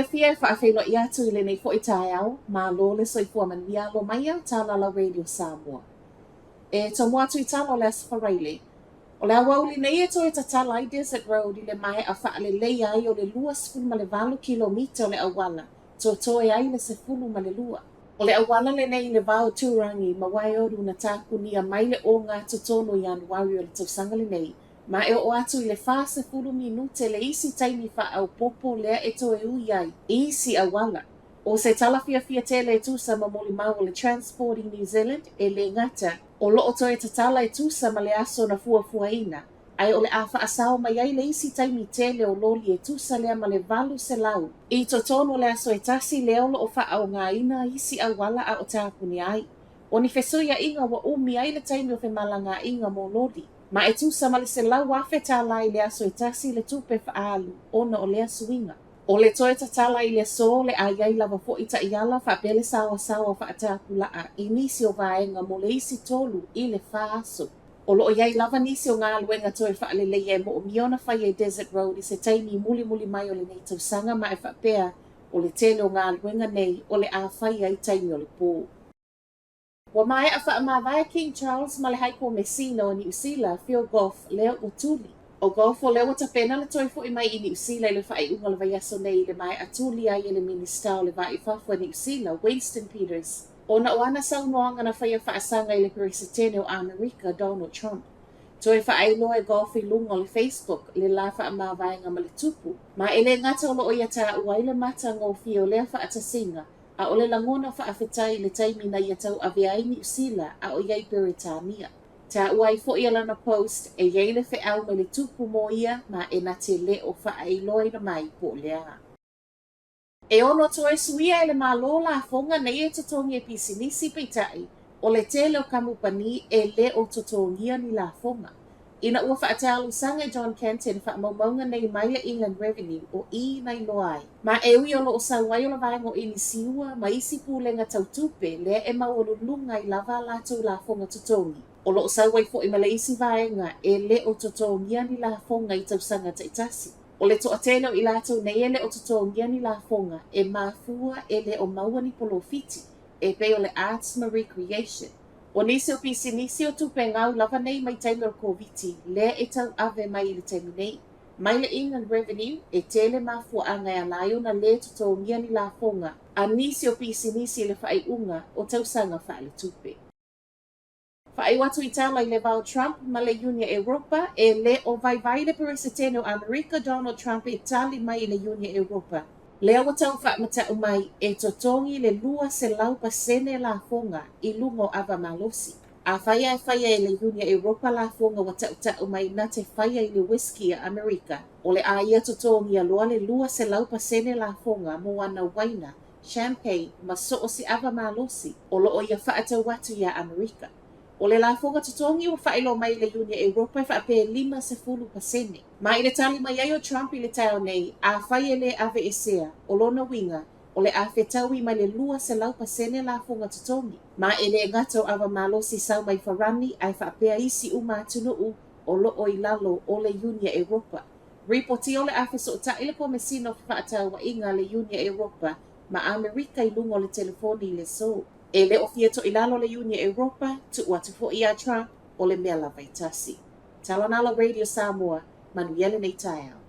fia whaawhelo i atu i le nei fo i tae au, ma lo le soifua mania lo mai au tala la Radio Samoa. E tomo atu i tala o le aswharaile. O le awauli nei e toi tatala i Desert Road i le mai a wha le lei ai o le lua sifunu ma le 20 kilomita o le awala, to toe ai le sifunu ma le lua. O le awala le nei le vau turangi ma wai oru na tāku ni a mai le o ngā totono i Anuari o le tausanga le nei, ma e o atu i le wha sifunu minute le isi taimi wha au popo lea e toe ui ai, isi awala. O se talafia fia tele e tusa ma moli mau o le Transporting New Zealand e le ngata, o loo toe tatala e tusa ma le aso na fuafuaina, ai o le a whaasao mai ai le isi taimi tele o loli e tusa lea ma le valu se lau. I totono le aso e tasi leo lo o whaau ngā ina isi awala a o tāpuni ai. O ni fesuia inga wa umi ai le taimi o fe malanga inga mo lodi. Ma e tusa ma le se lau afe tālai le aso e tasi le tupe whaalu, ona o le aso inga. O le toe tatala i le so le aiai lava fo i ta iala whaapele sawa whaatapulaa i nisi o vaenga mo le isi tolu i le whaaso. O lo iai lava nisi o ngā luenga toe whaalele e mo o miona whai e Desert Road i se taimi muli mai o le nei tausanga ma e whaapea o le tele o ngā luenga nei o le a whai ai taimi o le pō. Wa mai a whaamawai King Charles ma le haiko Messina o New Zealand Phil Goff leo o tuli. O golfo leo ta pena le toi fo i mai i New Zealand le whai unga le vaiaso nei le mai atuli ai le minista o le vai whafua New Zealand, Winston Peters. O na oana sau noanga na whaia whaasanga i le peresetene o Amerika, Donald Trump. Toi whai loa e golfo i lunga o le Facebook le la wha ma vaenga ma le tupu. Ma ele ngata o lo o iata uai le mata ngō fio lea wha atasinga a o le langona wha awhetai le taimi na iatau aviai New Zealand a o iai Beretania. Ta uai fo ia lana post e iei le au me le tupu mo ia ma e na te le o wha ai loi na mai po lea. E ono toe suia e le malo la fonga nei e totongi e pisinisi peitai o le tele o kamupani e le o totongia ni la fonga. Ina ua whaatalu sanga John Kenton wha maumaunga nei mai le Inland Revenue o i nai loai. Ma e ui olo o sauai o la vaengo ini siua ma isi pūlenga tautupe le e maolo lunga i lava latu la fonga totongi. O lo sauai fo i male isi vaenga e le o totongia ni la fonga i tausanga taitasi. O le toatele o i latu nei e le o totongia ni la fonga e mafua e le o maua ni polofiti e pe o le arts ma recreation. O nisi o pisi nisi o tupe ngau lava nei mai taimi o koviti le e tau ave mai i le taimi nei. Mai le Inland Revenue e tele mafua anga e alaio na le totongia ni la fonga a nisi o pisi nisi le whai unga o tausanga wha le tupe. Whai watu i tala i le vau Trump ma le Unia Europa e le o vai le peresetene o Amerika Donald Trump e tali mai i le Unia Europa. Le awa tau whaamata mai e totongi le lua se lau pasene la fonga i lungo ava malosi. A whaia e le Unia Europa la fonga wa tau mai na te whaia i le whisky a Amerika. O le a ia totongi a loa le lua se lau pasene la fonga mo ana waina, champagne ma so si ava malosi o lo o ia whaatau watu ia Amerika. O le la fonga totongi o whaelo mai le Unia Europa e whaape 5%. Ma i le tali mai ai o Trump i le tau nei, a whaia le ave esea o lona winga o le a whetaui mai le lua se lau pasene la fonga totongi. Ma e le ngato ava malosi sau mai wharani ai whaapea isi umatunu u o lo o ilalo o le Unia Europa. Reporti o le awheso o ta ile ko mesino whaatau wa inga le Unia Europa ma Amerika i lungo le telefoni le so. E le ofia to ilalo le Unia Europa tu watu fo ia Trump o le mea la vaitasi. Talonala Radio Samoa, manuele nei tae au.